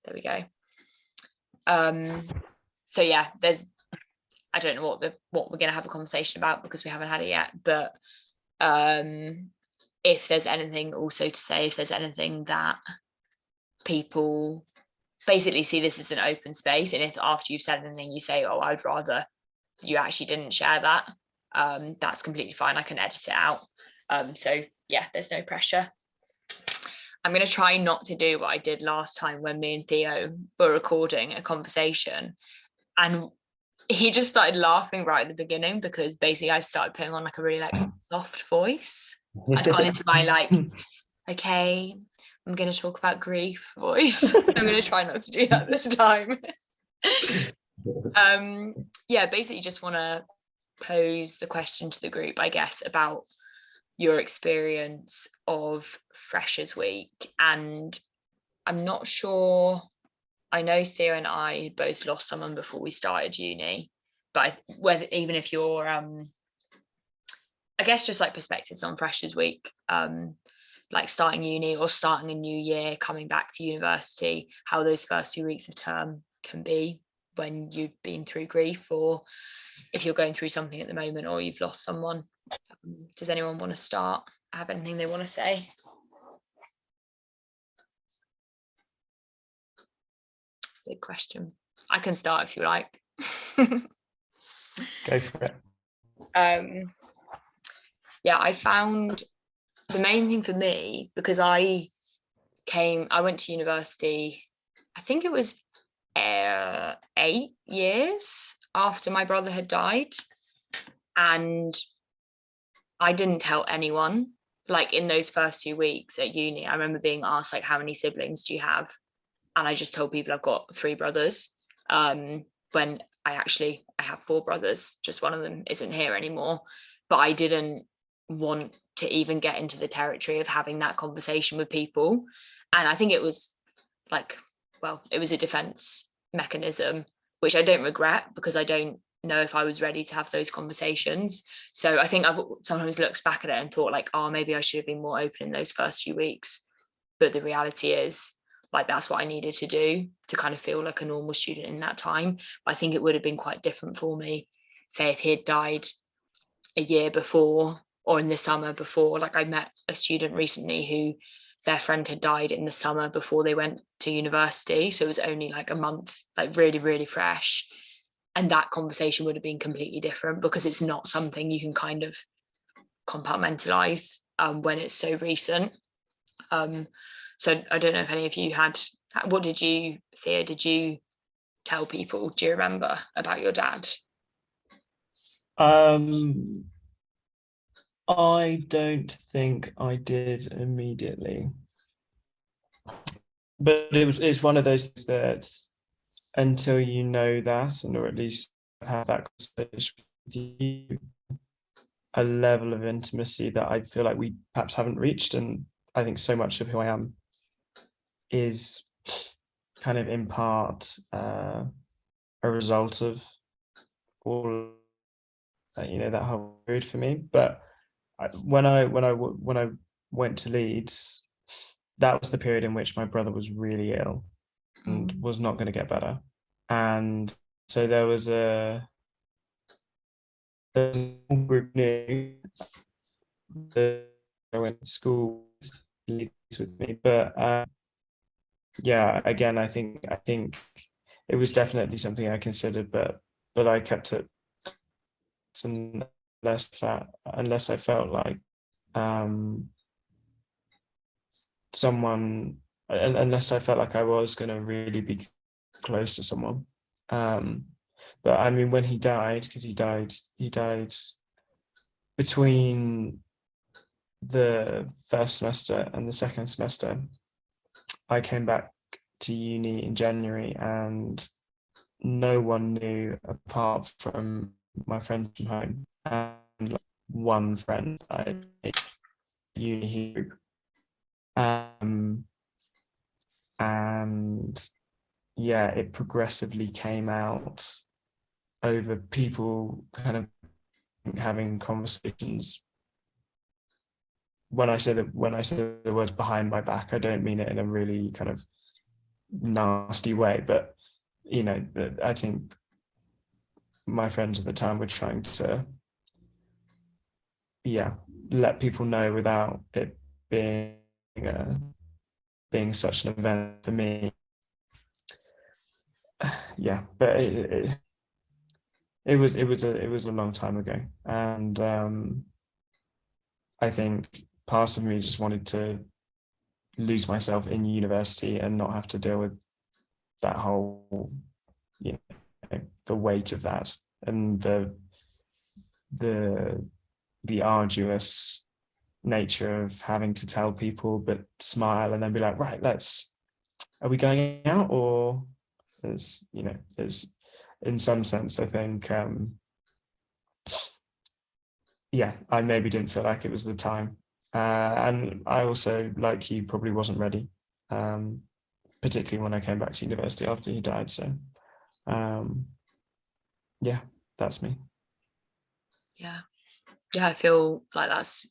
There we go. So yeah, I don't know what we're going to have a conversation about because we haven't had it yet, but if there's anything also to say, if there's anything that people basically see this as an open space, and if after you've said anything you say, oh, I'd rather you actually didn't share that, that's completely fine. I can edit it out. So yeah, there's no pressure. I'm going to try not to do what I did last time when me and Theo were recording a conversation, and he just started laughing right at the beginning because basically I started putting on like a really like soft voice. I'd gone into my like, okay, I'm going to talk about grief voice. I'm going to try not to do that this time. Yeah, basically just want to pose the question to the group, I guess, about your experience of Freshers Week. And I'm not sure, I know Theo and I both lost someone before we started uni, but whether even if you're I guess just like perspectives on Freshers Week, like starting uni or starting a new year, coming back to university, how those first few weeks of term can be when you've been through grief, or if you're going through something at the moment or you've lost someone. Does anyone want to start? Have anything they want to say? Big question. I can start if you like. Go for it. Yeah, I found the main thing for me, because I went to university, I think it was 8 years after my brother had died, and I didn't tell anyone. Like in those first few weeks at uni, I remember being asked like, how many siblings do you have? And I just told people I've got 3 brothers, when I have 4 brothers, just one of them isn't here anymore. But I didn't want to even get into the territory of having that conversation with people. And I think it was like, well, it was a defense mechanism, which I don't regret, because I don't know if I was ready to have those conversations. So I think I've sometimes looked back at it and thought like, oh, maybe I should have been more open in those first few weeks. But the reality is, like, that's what I needed to do to kind of feel like a normal student in that time. But I think it would have been quite different for me, say, if he had died a year before or in the summer before. Like, I met a student recently who their friend had died in the summer before they went to university. So it was only like a month, like really, really fresh. And that conversation would have been completely different, because it's not something you can kind of compartmentalize when it's so recent. So I don't know if any of you had, what did you, Thea, did you tell people? Do you remember about your dad? I don't think I did immediately, but it's one of those things that until you know that, and or at least have that conversation with you, a level of intimacy that I feel like we perhaps haven't reached. And I think so much of who I am is kind of in part a result of all that whole period for me. But when I went to Leeds, that was the period in which my brother was really ill and was not going to get better. And so there was a group new that I went to school with me, but yeah, again, I think it was definitely something I considered, but I kept it unless I felt like someone, unless I felt like I was going to really be close to someone. But I mean, when he died, because he died between the first semester and the second semester. I came back to uni in January, and no one knew apart from my friend from home and one friend I had uni group. And yeah, it progressively came out over people kind of having conversations. When I say the words behind my back, I don't mean it in a really kind of nasty way, but you know, I think my friends at the time were trying to, yeah, let people know without it being being such an event for me. Yeah, but it was a long time ago, and I think part of me just wanted to lose myself in university and not have to deal with that whole, you know, the weight of that and the the arduous nature of having to tell people but smile and then be like, right, are we going out? Or there's, you know, there's, in some sense, I think yeah, I maybe didn't feel like it was the time, and I also, like you, probably wasn't ready, um particularly when I came back to university after he died. So um yeah, that's me. Yeah. Yeah, I feel like that's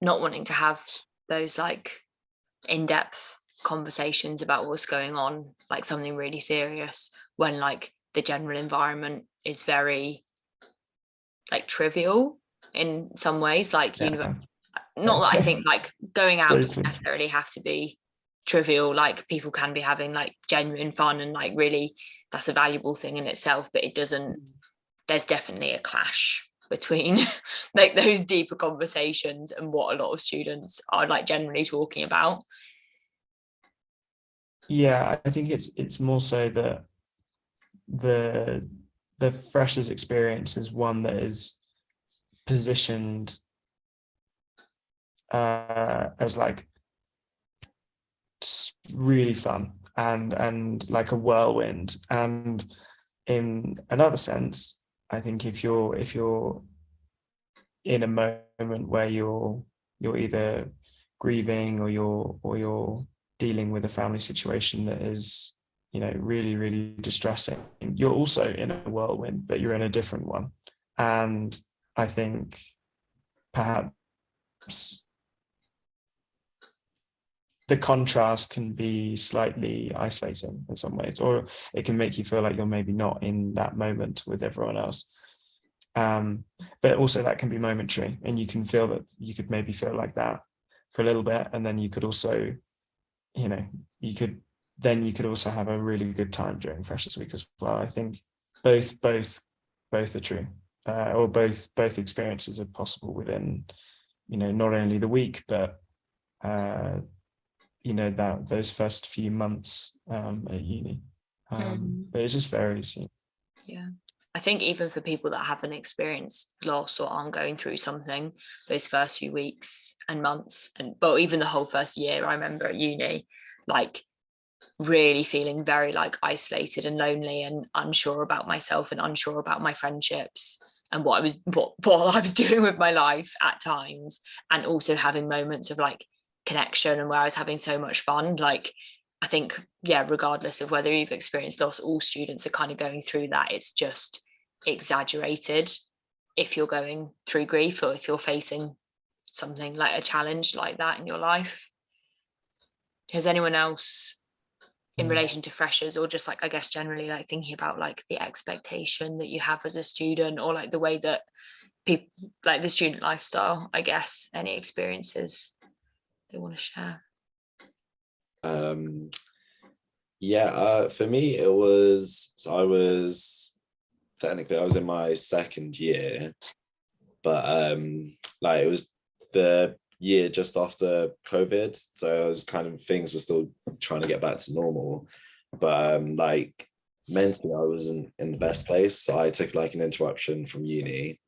not wanting to have those like in-depth conversations about what's going on, like something really serious, when like the general environment is very like trivial in some ways. Like Yeah, not that I okay. think like going out doesn't Totally. necessarily have to be trivial. Like people can be having like genuine fun, and like really that's a valuable thing in itself, but it doesn't, there's definitely a clash between like those deeper conversations and what a lot of students are like generally talking about. Yeah, I think it's more so that the the freshers experience is one that is positioned as like really fun and like a whirlwind. And in another sense, I think if you're in a moment where you're either grieving or you're dealing with a family situation that is, you know, really really distressing, you're also in a whirlwind, but you're in a different one. And I think perhaps the contrast can be slightly isolating in some ways, or it can make you feel like you're maybe not in that moment with everyone else. But also that can be momentary, and you can feel that you could maybe feel like that for a little bit, and then you could also, you know, you could also have a really good time during Freshers Week as well. I think both both both are true, or both experiences are possible within, you know, not only the week but uh, you know, that those first few months at uni. But it just varies. You know. Yeah. I think even for people that haven't experienced loss or aren't going through something, those first few weeks and months, and well, even the whole first year, I remember at uni, like really feeling very like isolated and lonely and unsure about myself and unsure about my friendships and what I was doing with my life at times, and also having moments of like connection and where I was having so much fun. Like I think, yeah, regardless of whether you've experienced loss, all students are kind of going through that. It's just exaggerated if you're going through grief or if you're facing something like a challenge like that in your life. Has anyone else, in Mm. relation to freshers, or just like I guess generally like thinking about like the expectation that you have as a student, or like the way that people, like the student lifestyle, I guess, any experiences they want to share? Um, yeah, for me, it was, so I was technically, I was in my second year, but like it was the year just after COVID. So I was kind of, things were still trying to get back to normal. But like mentally, I wasn't in the best place. So I took like an interruption from uni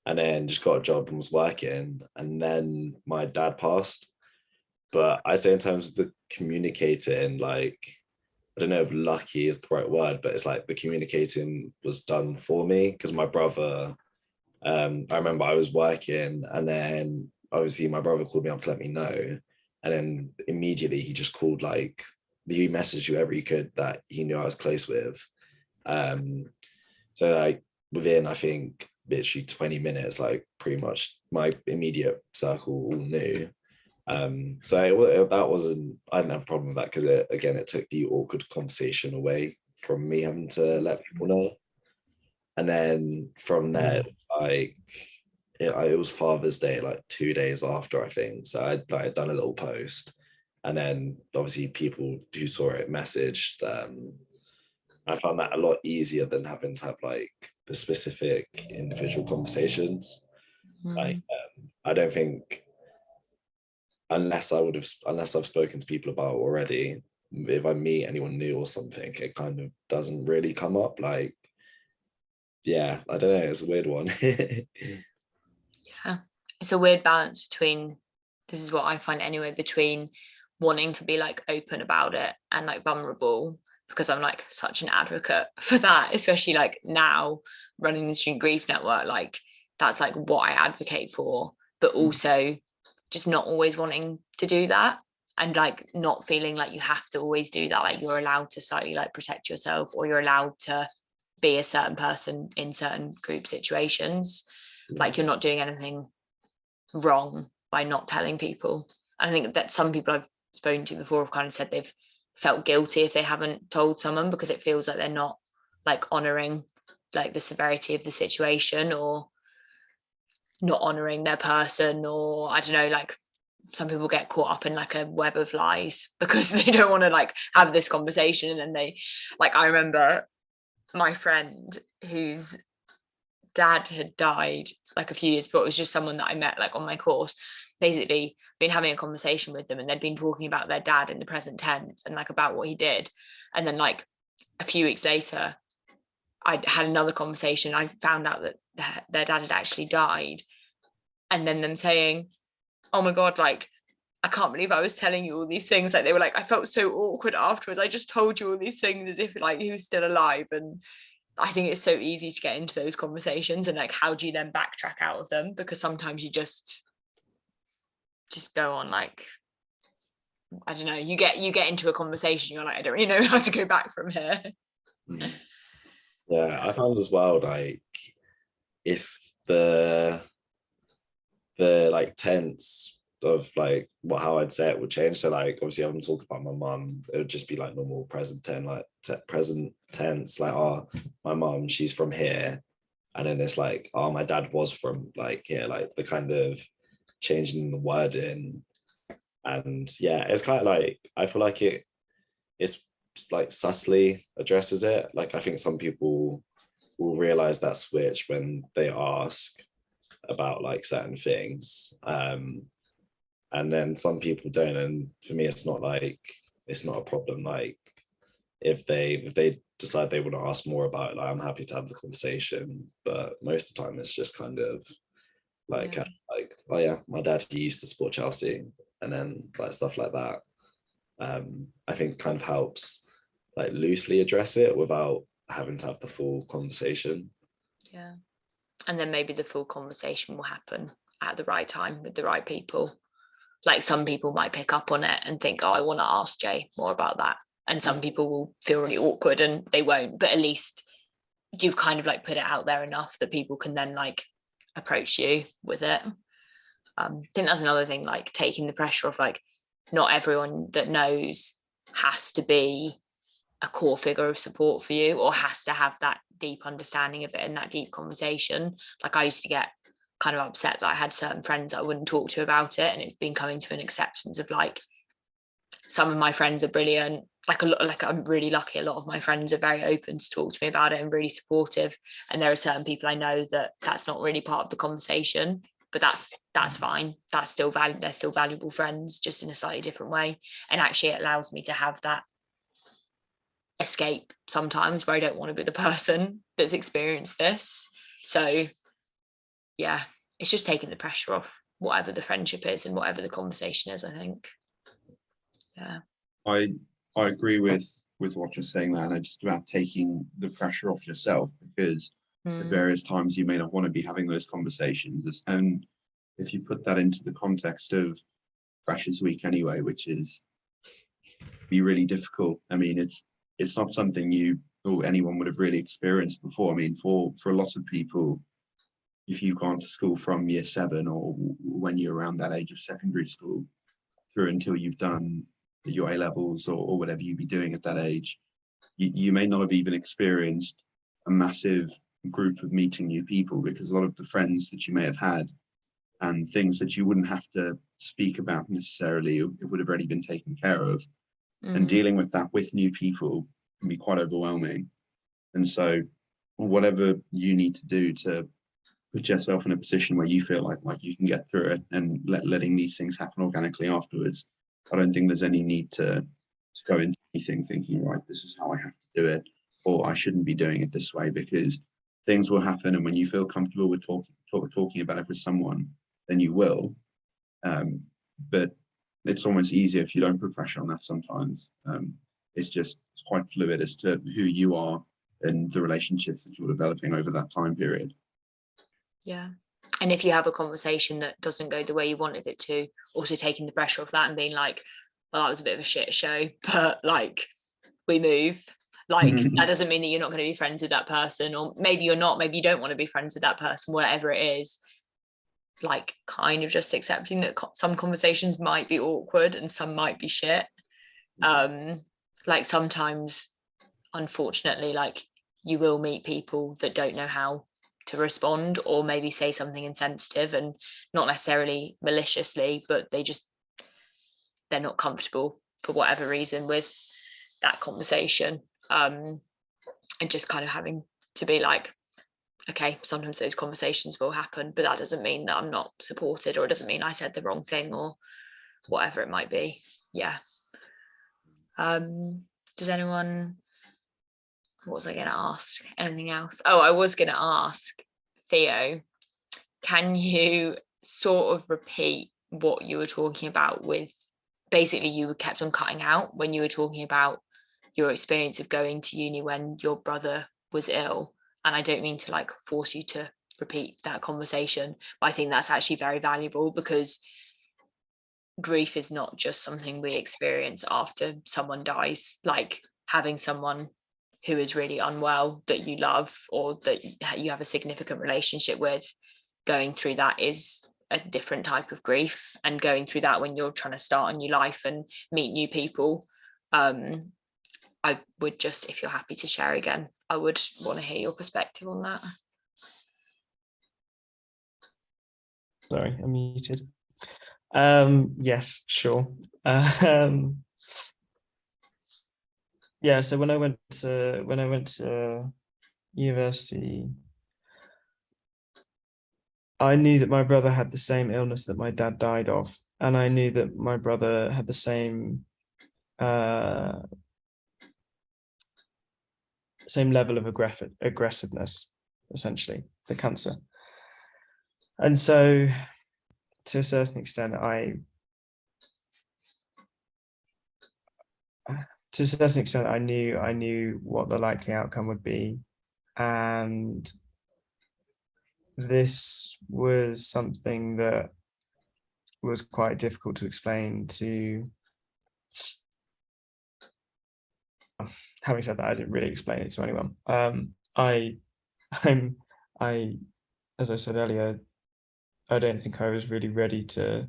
and then just got a job and was working. And then my dad passed. But I say in terms of the communicating, like I don't know if lucky is the right word, but it's like the communicating was done for me because my brother, I remember I was working and then obviously my brother called me up to let me know. And then immediately he just called, like, he messaged whoever he could that he knew I was close with. Um, so like within, I think, literally 20 minutes, like pretty much my immediate circle all knew. So that wasn't, I didn't have a problem with that because it took the awkward conversation away from me having to let people know. And then from there, like it was Father's Day, like 2 days after, I think. So I'd done a little post, and then obviously people who saw it messaged. I found that a lot easier than having to have like the specific individual conversations. Like, I don't think, unless I've spoken to people about it already, if I meet anyone new or something, it kind of doesn't really come up. Like, yeah, I don't know, it's a weird one. Yeah, it's a weird balance between, this is what I find anyway, between wanting to be like open about it and like vulnerable, because I'm like such an advocate for that, especially like now running the Student Grief Network, like that's like what I advocate for, but also just not always wanting to do that, and like not feeling like you have to always do that, like you're allowed to slightly like protect yourself, or you're allowed to be a certain person in certain group situations. Like you're not doing anything wrong by not telling people. I think that some people I've spoken to before have kind of said they've felt guilty if they haven't told someone, because it feels like they're not like honoring like the severity of the situation, or not honoring their person, or I don't know, like some people get caught up in like a web of lies because they don't want to like have this conversation. And then they, like, I remember my friend whose dad had died like a few years before. It was just someone that I met like on my course, basically been having a conversation with them, and they'd been talking about their dad in the present tense and like about what he did. And then like a few weeks later, I had another conversation. I found out that their dad had actually died, and then them saying, oh my god, like I can't believe I was telling you all these things. Like they were like, I felt so awkward afterwards, I just told you all these things as if like he was still alive. And I think it's so easy to get into those conversations, and like how do you then backtrack out of them, because sometimes you just go on, like I don't know, you get into a conversation, you're like, I don't really know how to go back from here. Yeah, I found as well, like it's the like tense of like how I'd say it would change. So like obviously I'm talking about my mum, it would just be like normal present tense, like present tense, like, oh, my mum, she's from here. And then it's like, oh, my dad was from like here, like the kind of changing the wording. And yeah, it's kind of like, I feel like it's like subtly addresses it. Like I think some people will realize that switch when they ask about like certain things, and then some people don't. And for me, it's not a problem. Like if they decide they want to ask more about it, like, I'm happy to have the conversation, but most of the time it's just kind of like, Yeah. like, oh yeah, my dad, he used to support Chelsea, and then like stuff like that. I think kind of helps like loosely address it without having to have the full conversation. Yeah, and then maybe the full conversation will happen at the right time with the right people. Like some people might pick up on it and think, oh, I want to ask Jay more about that, and some people will feel really awkward and they won't, but at least you've kind of like put it out there enough that people can then like approach you with it. I think that's another thing, like taking the pressure off, like not everyone that knows has to be a core figure of support for you, or has to have that deep understanding of it and that deep conversation. Like I used to get kind of upset that I had certain friends I wouldn't talk to about it, and it's been coming to an acceptance of like, some of my friends are brilliant, like I'm really lucky, a lot of my friends are very open to talk to me about it and really supportive, and there are certain people I know that that's not really part of the conversation, but that's fine, that's still they're still valuable friends, just in a slightly different way. And actually it allows me to have that escape sometimes where I don't want to be the person that's experienced this. So yeah, it's just taking the pressure off whatever the friendship is and whatever the conversation is, I think. Yeah, I agree with what you're saying there, and just about taking the pressure off yourself, because at various times you may not want to be having those conversations. And if you put that into the context of Freshers Week anyway, which is be really difficult. I mean, it's not something you or anyone would have really experienced before. I mean, for a lot of people, if you've gone to school from year 7 or when you're around that age of secondary school, through until you've done your A levels or whatever you'd be doing at that age, you may not have even experienced a massive group of meeting new people, because a lot of the friends that you may have had and things that you wouldn't have to speak about necessarily, it would have already been taken care of. And dealing with that with new people can be quite overwhelming. And so whatever you need to do to put yourself in a position where you feel like you can get through it, and letting these things happen organically afterwards, I don't think there's any need to go into anything thinking, right, this is how I have to do it, or I shouldn't be doing it this way, because things will happen. And when you feel comfortable with talking about it with someone, then you will. But it's almost easier if you don't put pressure on that sometimes. It's quite fluid as to who you are and the relationships that you're developing over that time period. Yeah. And if you have a conversation that doesn't go the way you wanted it to, also taking the pressure off that and being like, well, that was a bit of a shit show, but like, we move. Like, that doesn't mean that you're not going to be friends with that person, or maybe you're not, maybe you don't want to be friends with that person, whatever it is. Like, kind of just accepting that some conversations might be awkward and some might be shit. Like, sometimes, unfortunately, like, you will meet people that don't know how to respond, or maybe say something insensitive, and not necessarily maliciously, but they're not comfortable for whatever reason with that conversation. And just kind of having to be like, okay, sometimes those conversations will happen, but that doesn't mean that I'm not supported, or it doesn't mean I said the wrong thing, or whatever it might be. Yeah. Does anyone, what was I going to ask? Anything else? Oh, I was going to ask Theo, can you sort of repeat what you were talking about with, basically you kept on cutting out when you were talking about your experience of going to uni when your brother was ill. And I don't mean to like force you to repeat that conversation, but I think that's actually very valuable, because grief is not just something we experience after someone dies. Like, having someone who is really unwell that you love, or that you have a significant relationship with, going through that is a different type of grief. And going through that when you're trying to start a new life and meet new people, I would just, if you're happy to share again, I would want to hear your perspective on that. Sorry, I'm muted. Yes, sure. Yeah, so when I went to university, I knew that my brother had the same illness that my dad died of, and I knew that my brother had the same level of aggressiveness, essentially, the cancer. And so, to a certain extent, I knew what the likely outcome would be, and this was something that was quite difficult to explain to. Having said that, I didn't really explain it to anyone. As I said earlier, I don't think I was really ready to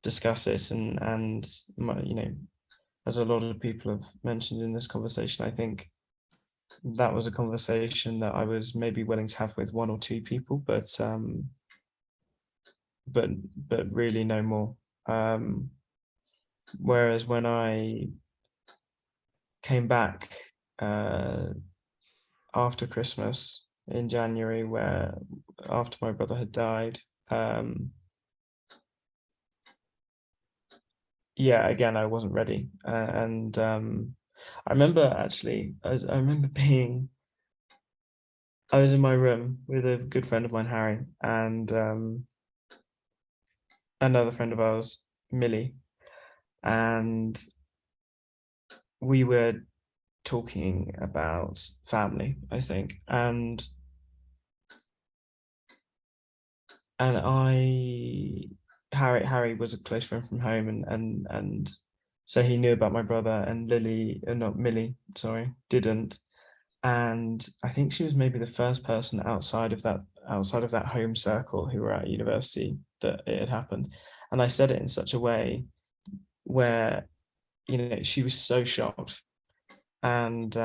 discuss it, and as a lot of people have mentioned in this conversation, I think that was a conversation that I was maybe willing to have with one or two people, but really no more. Whereas when I came back after Christmas in January, where after my brother had died, yeah, again, I wasn't ready. And I remember actually, I was in my room with a good friend of mine, Harry, and another friend of ours, Millie, and we were talking about family, I think, and Harry was a close friend from home, and so he knew about my brother, and Millie, sorry, didn't. And I think she was maybe the first person outside of that home circle who were at university that it had happened. And I said it in such a way where, you know, she was so shocked. And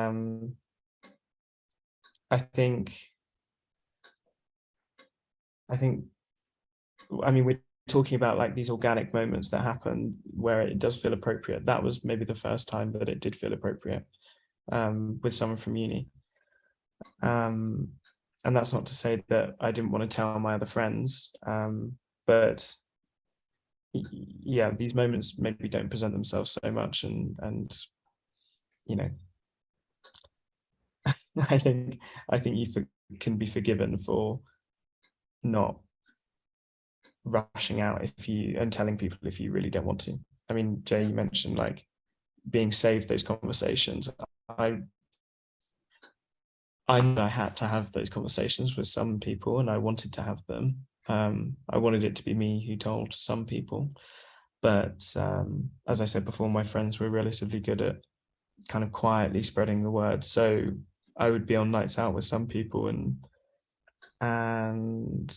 I think, I mean, we're talking about like these organic moments that happen where it does feel appropriate. That was maybe the first time that it did feel appropriate with someone from uni. And that's not to say that I didn't want to tell my other friends, but yeah, these moments maybe don't present themselves so much, and you know, I think you can be forgiven for not rushing out if you and telling people if you really don't want to. I mean, Jay, you mentioned like being saved those conversations. I knew I had to have those conversations with some people, and I wanted to have them. I wanted it to be me who told some people, but as I said before, my friends were relatively good at kind of quietly spreading the word. So I would be on nights out with some people, and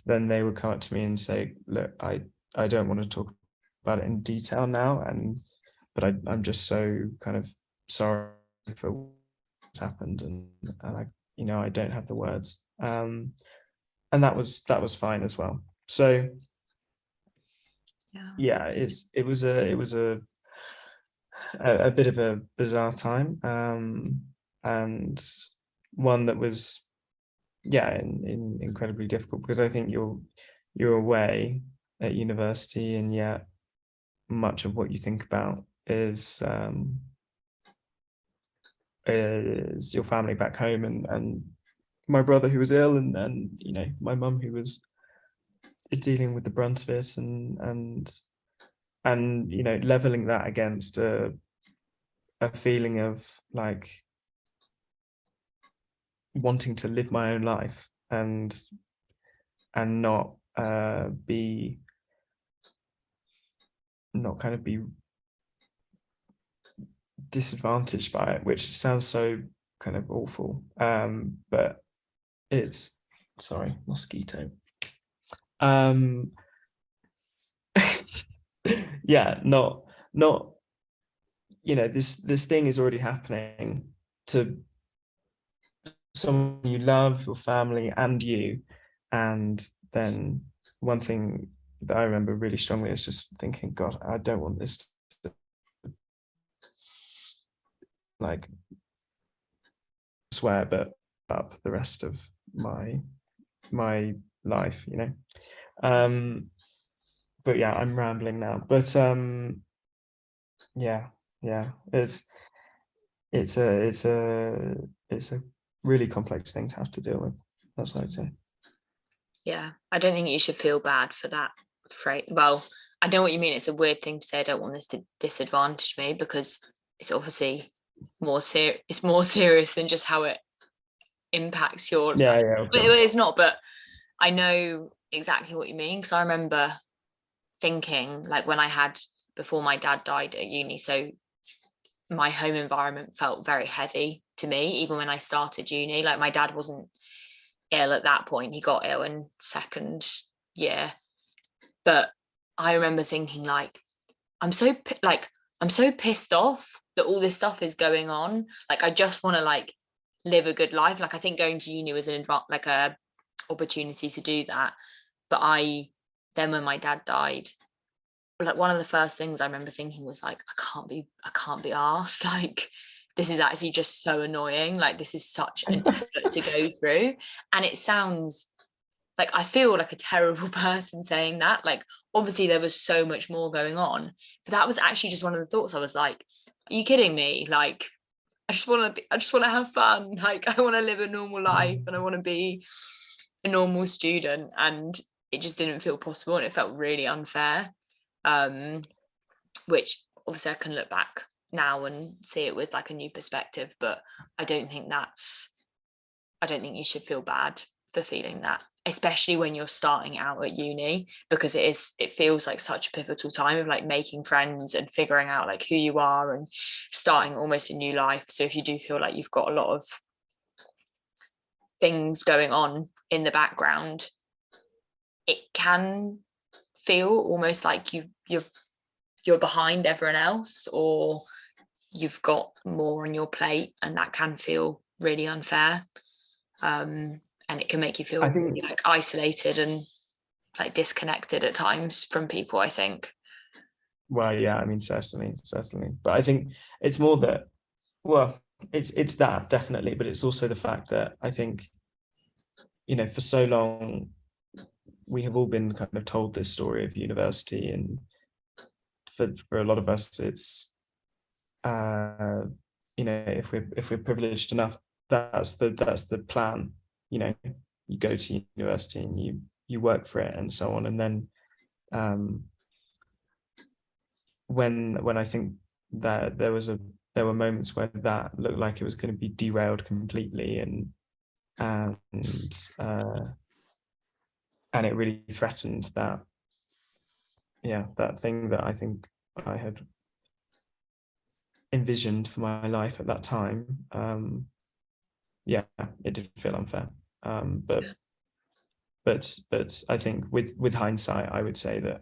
then they would come up to me and say, look, I don't want to talk about it in detail now, but I'm just so kind of sorry for what's happened, and I, you know, I don't have the words, and that was fine as well. So yeah, it was a bit of a bizarre time, and one that was incredibly difficult, because I think you're away at university, and yet much of what you think about is your family back home, and my brother who was ill, and you know, my mum who was dealing with the brunt of it, and you know, leveling that against a feeling of like wanting to live my own life and not be disadvantaged by it, which sounds so kind of awful, but it's, sorry, mosquito, yeah, not, you know, this thing is already happening to someone you love, your family and you. And then one thing that I remember really strongly is just thinking, God, I don't want this to, like, swear, but up the rest of my life, you know. But yeah, I'm rambling now, but yeah, it's a really complex thing to have to deal with. That's what I'd say. Yeah, I don't think you should feel bad for that phrase. Well, I know what you mean. It's a weird thing to say. I don't want this to disadvantage me, because it's obviously it's more serious than just how it impacts your. Yeah, but it's not. But I know exactly what you mean, because I remember thinking, like, when I had, before my dad died at uni, so my home environment felt very heavy to me, even when I started uni. Like, my dad wasn't ill at that point, he got ill in second year, but I remember thinking, like, I'm so pissed off that all this stuff is going on. Like, I just want to, like, live a good life. Like, I think going to uni was like a opportunity to do that. But then when my dad died, like, one of the first things I remember thinking was, like, I can't be arsed. Like, this is actually just so annoying. Like, this is such an effort to go through. And it sounds like, I feel like a terrible person saying that. Like, obviously there was so much more going on, but that was actually just one of the thoughts. I was like, are you kidding me? Like, I just want to have fun. Like, I want to live a normal life, and I want to be a normal student, and it just didn't feel possible, and it felt really unfair. Which obviously I can look back now and see it with, like, a new perspective, but I don't think you should feel bad for feeling that, especially when you're starting out at uni, because it feels like such a pivotal time of, like, making friends and figuring out, like, who you are and starting almost a new life. So if you do feel like you've got a lot of things going on in the background, it can feel almost like you're you're behind everyone else, or you've got more on your plate, and that can feel really unfair. And it can make you feel I think- really, like, isolated and like disconnected at times from people, I think. Well, yeah, I mean, certainly. But I think it's more that, well, it's that definitely, but it's also the fact that I think, for so long, we have all been kind of told this story of university, and for a lot of us, it's, if we're privileged enough, that's the plan. You go to university and you work for it and so on, and then when I think that there were moments where that looked like it was going to be derailed completely, and it really threatened that thing that I think I had envisioned for my life at that time. It did feel unfair, but I think with hindsight, I would say that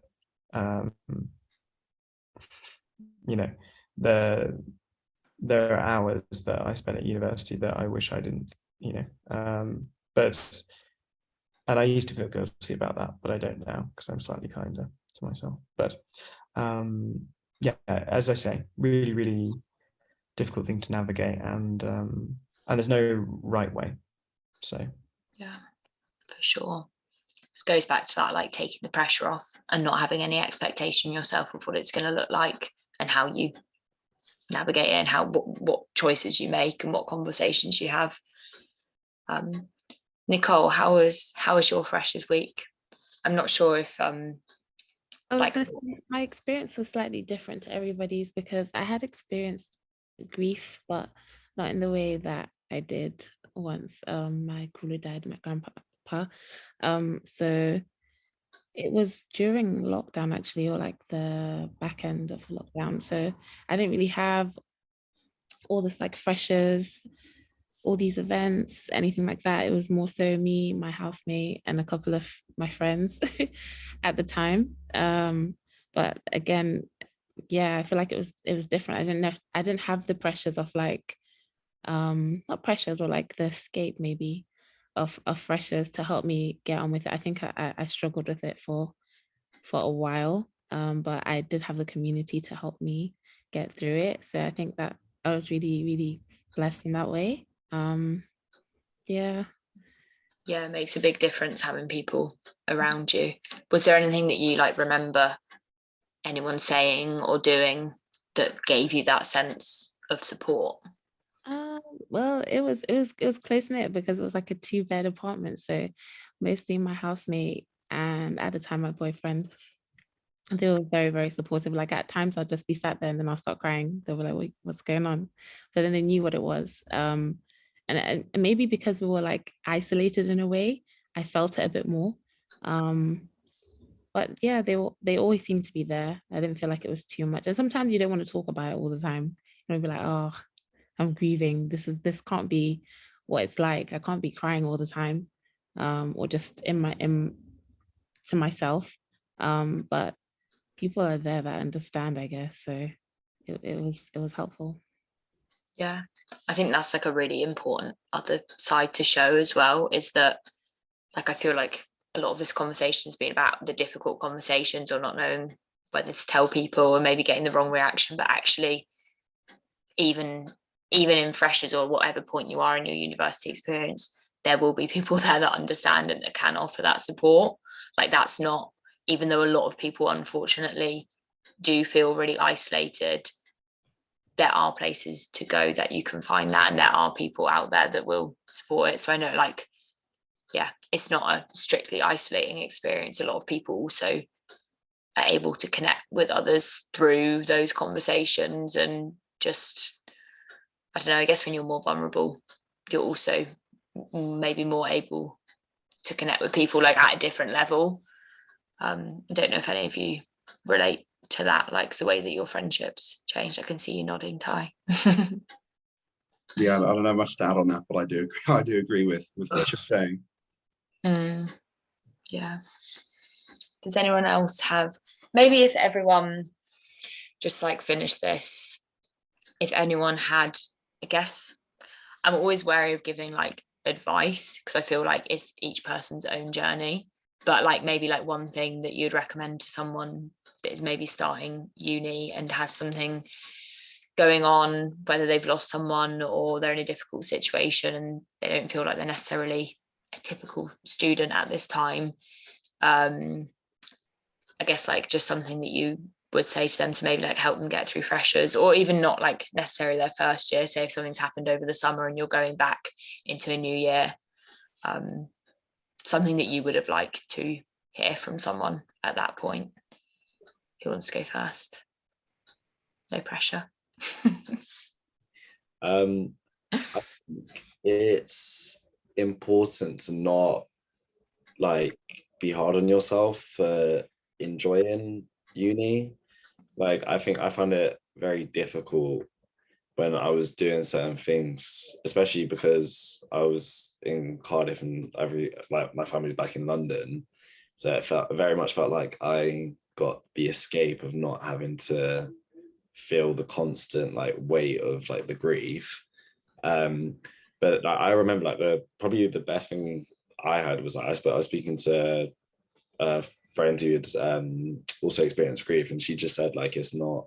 there are hours that I spent at university that I wish I didn't, but and I used to feel guilty about that, but I don't now, because I'm slightly kinder to myself. But as I say, really, really difficult thing to navigate, and there's no right way. So yeah, for sure. This goes back to that, like, taking the pressure off and not having any expectation yourself of what it's going to look like and how you navigate it, and what choices you make and what conversations you have. Nicole, how was your freshers week? I'm not sure if I was gonna say, my experience was slightly different to everybody's, because I had experienced grief, but not in the way that I did once my Kulu died, my grandpa. So it was during lockdown, actually, or like the back end of lockdown. So I didn't really have all this like freshers, all these events, anything like that. It was more so me, my housemate, and a couple of my friends at the time. But again, I feel like it was different. I didn't have the pressures of like, not pressures, or like the escape maybe of freshers to help me get on with it. I think I struggled with it for a while, but I did have the community to help me get through it. So I think that I was really, really blessed in that way. It makes a big difference having people around you. Was there anything that you like remember anyone saying or doing that gave you that sense of support? Well, it was close knit, because it was like a 2-bed apartment. So mostly my housemate, and at the time my boyfriend, they were very, very supportive. Like at times I'll just be sat there and then I'll start crying. They were like, "Wait, what's going on?" But then they knew what it was. And maybe because we were like isolated in a way, I felt it a bit more. But yeah, they always seemed to be there. I didn't feel like it was too much. And sometimes you don't want to talk about it all the time. You know, be like, "Oh, I'm grieving. This can't be what it's like. I can't be crying all the time, or just to myself." But people are there that understand, I guess. So it was helpful. Yeah, I think that's like a really important other side to show as well, is that, like, I feel like a lot of this conversation has been about the difficult conversations, or not knowing whether to tell people, or maybe getting the wrong reaction. But actually, even in freshers or whatever point you are in your university experience, there will be people there that understand and that can offer that support. Like, that's not, even though a lot of people unfortunately do feel really isolated, there are places to go that you can find that, and there are people out there that will support it. So I know, like, it's not a strictly isolating experience. A lot of people also are able to connect with others through those conversations, and just, I don't know, I guess when you're more vulnerable, you're also maybe more able to connect with people like at a different level. I don't know if any of you relate to that, like the way that your friendships changed. I can see you nodding, Ty. Yeah, I don't know much to add on that, but I do agree with what you're saying. Yeah. Does anyone else have, maybe if everyone just like finish this. If anyone had, I guess I'm always wary of giving like advice because I feel like it's each person's own journey, but like maybe like one thing that you'd recommend to someone that is maybe starting uni and has something going on, whether they've lost someone or they're in a difficult situation and they don't feel like they're necessarily a typical student at this time. I guess like just something that you would say to them to maybe like help them get through freshers, or even not like necessarily their first year. Say if something's happened over the summer and you're going back into a new year, something that you would have liked to hear from someone at that point. Who wants to go first? No pressure. I think it's important to not like be hard on yourself for enjoying uni. Like I think I found it very difficult when I was doing certain things, especially because I was in Cardiff and like my family's back in London. So it very much felt like I got the escape of not having to feel the constant like weight of like the grief. But I remember like probably the best thing I had was like I was speaking to a friend who had also experienced grief, and she just said like it's not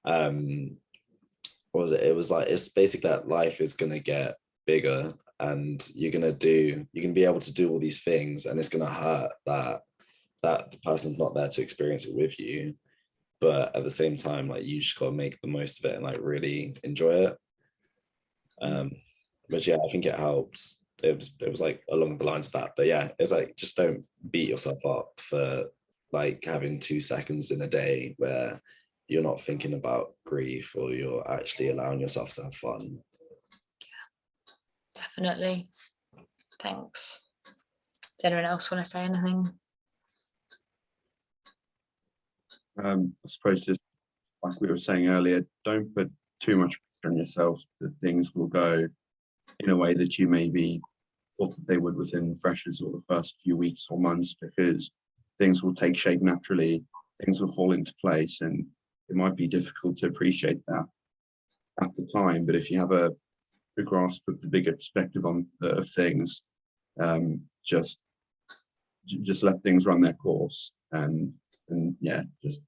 what was it? It was like it's basically that life is gonna get bigger and you're gonna be able to do all these things, and it's gonna hurt that the person's not there to experience it with you. But at the same time, like you just gotta make the most of it and like really enjoy it. But yeah, I think it helps. It was like along the lines of that. But yeah, it's like just don't beat yourself up for like having 2 seconds in a day where you're not thinking about grief or you're actually allowing yourself to have fun. Yeah, definitely. Thanks. Does anyone else want to say anything? I suppose just like we were saying earlier, don't put too much pressure on yourself that things will go in a way that you maybe thought that they would within freshers or the first few weeks or months, because things will take shape naturally, things will fall into place, and it might be difficult to appreciate that at the time. But if you have a grasp of the bigger perspective on of things, just let things run their course, and yeah, just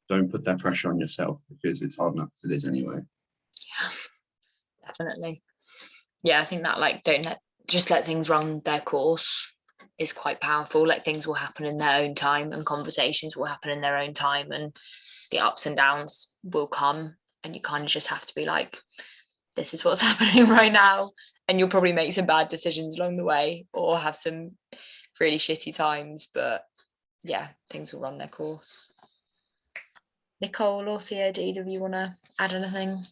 don't put that pressure on yourself because it's hard enough as it is anyway. Yeah, definitely. Yeah, I think that like just let things run their course is quite powerful. Like things will happen in their own time and conversations will happen in their own time and the ups and downs will come, and you kind of just have to be like, this is what's happening right now, and you'll probably make some bad decisions along the way or have some really shitty times, but yeah, things will run their course. Nicole or Theo, do either of you want to add anything?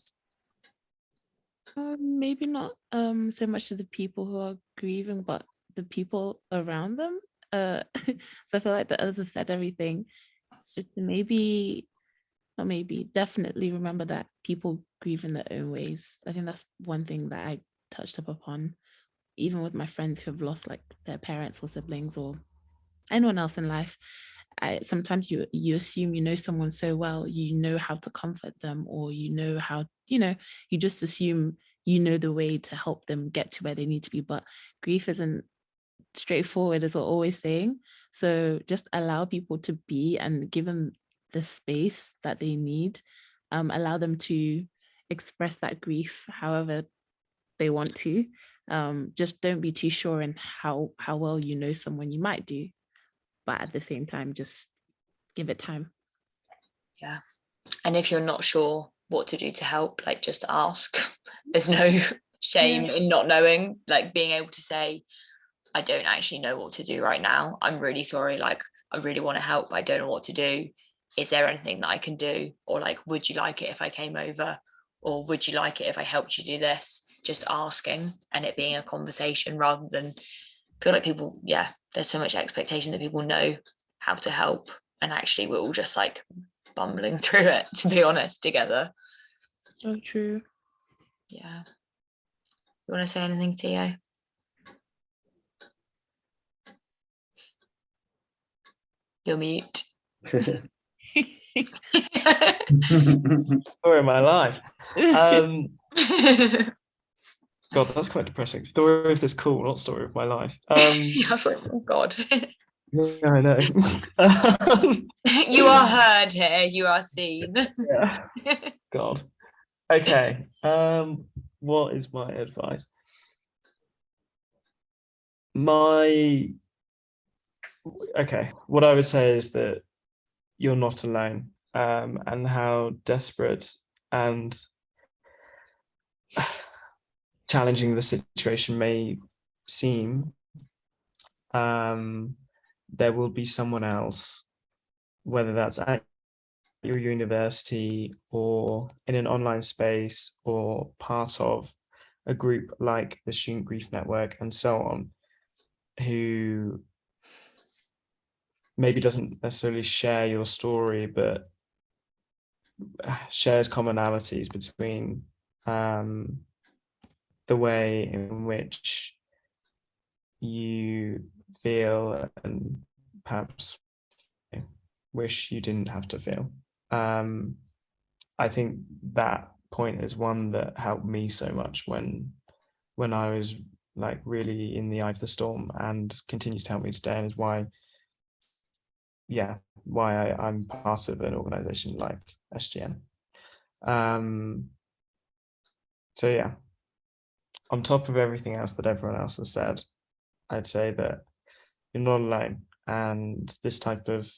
Maybe not so much to the people who are grieving, but the people around them. So I feel like the others have said everything. Definitely remember that people grieve in their own ways. I think that's one thing that I touched up upon, even with my friends who have lost like their parents or siblings or anyone else in life. Sometimes you assume you know someone so well, you know how to comfort them, or you know how, you just assume you know the way to help them get to where they need to be. But grief isn't straightforward, as we're always saying. So just allow people to be and give them the space that they need. Allow them to express that grief however they want to. Just don't be too sure in how well you know someone. You might do, but at the same time, just give it time. Yeah. And if you're not sure what to do to help, like just ask. There's no shame in not knowing, like being able to say, I don't actually know what to do right now. I'm really sorry. Like, I really want to help. I don't know what to do. Is there anything that I can do? Or like, would you like it if I came over? Or would you like it if I helped you do this? Just asking and it being a conversation rather than feel like people, there's so much expectation that people know how to help. And actually we're all just like bumbling through it, to be honest, together. So true. Yeah. You want to say anything, Theo? You're mute. Story of my life. God, that's quite depressing. Story of this cool, not story of my life. I was like, oh God. Yeah, I know. You are heard here. You are seen. Yeah. God. Okay. What is my advice? What I would say is that you're not alone, and how desperate and challenging the situation may seem, there will be someone else, whether that's at your university or in an online space or part of a group like the Student Grief Network and so on, who maybe doesn't necessarily share your story, but shares commonalities between the way in which you feel and perhaps wish you didn't have to feel. I think that point is one that helped me so much when I was like really in the eye of the storm, and continues to help me today, and is why I'm part of an organization like SGN. So yeah, on top of everything else that everyone else has said, I'd say that you're not alone, and this type of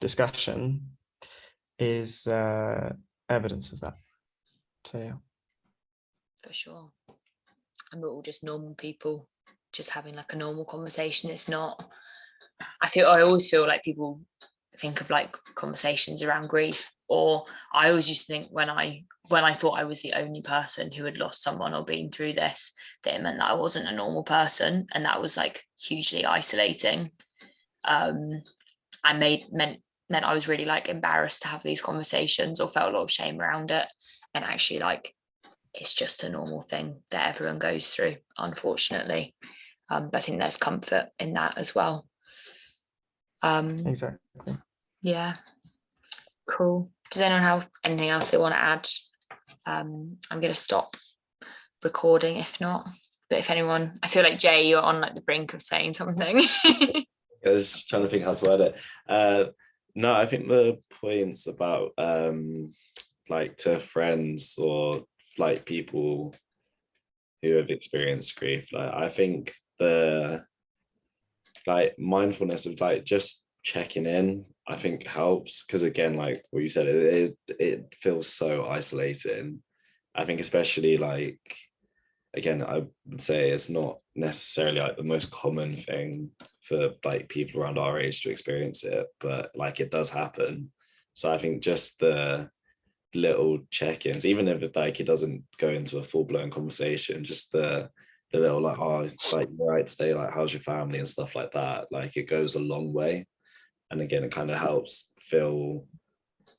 discussion is evidence of that. So yeah. For sure. And we're all just normal people, just having like a normal conversation. It's not, I always feel like people think of like conversations around grief, or I always used to think when I thought I was the only person who had lost someone or been through this, that it meant that I wasn't a normal person, and that was like hugely isolating. And meant I was really like embarrassed to have these conversations, or felt a lot of shame around it. And actually, like, it's just a normal thing that everyone goes through, unfortunately. But I think there's comfort in that as well. Exactly. Yeah. Cool. Does anyone have anything else they want to add? I'm going to stop recording if not. But if anyone, I feel like Jay, you're on like the brink of saying something. I was trying to think how to word it. No, I think the points about like to friends or like people who have experienced grief, like I think the like mindfulness of like just checking in, I think helps, because again, like what you said, it feels so isolating. I think especially like, again, I would say it's not necessarily like the most common thing for like people around our age to experience it, but like it does happen. So I think just the little check-ins, even if it like it doesn't go into a full-blown conversation, just the little like, oh, it's like right today, like how's your family and stuff like that, like it goes a long way. And again, it kind of helps feel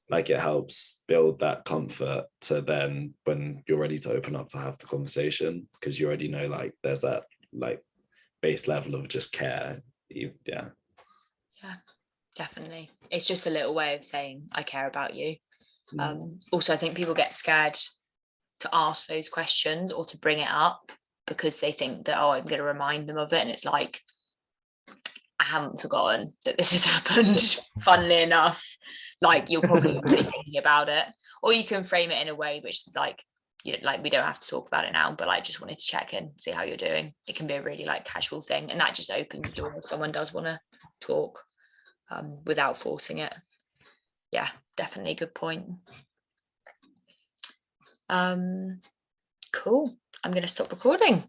like it helps build that comfort to then when you're ready to open up to have the conversation, because you already know like there's that like base level of just care. Yeah, Definitely. It's just a little way of saying I care about you. Also, I think people get scared to ask those questions or to bring it up, because they think that, oh, I'm going to remind them of it. And it's like, I haven't forgotten that this has happened. Funnily enough, like you're probably already thinking about it. Or you can frame it in a way which is like, you know, like we don't have to talk about it now, but I just wanted to check in, see how you're doing. It can be a really like casual thing, and that just opens the door if someone does want to talk without forcing it. Yeah, definitely a good point. Cool. I'm going to stop recording.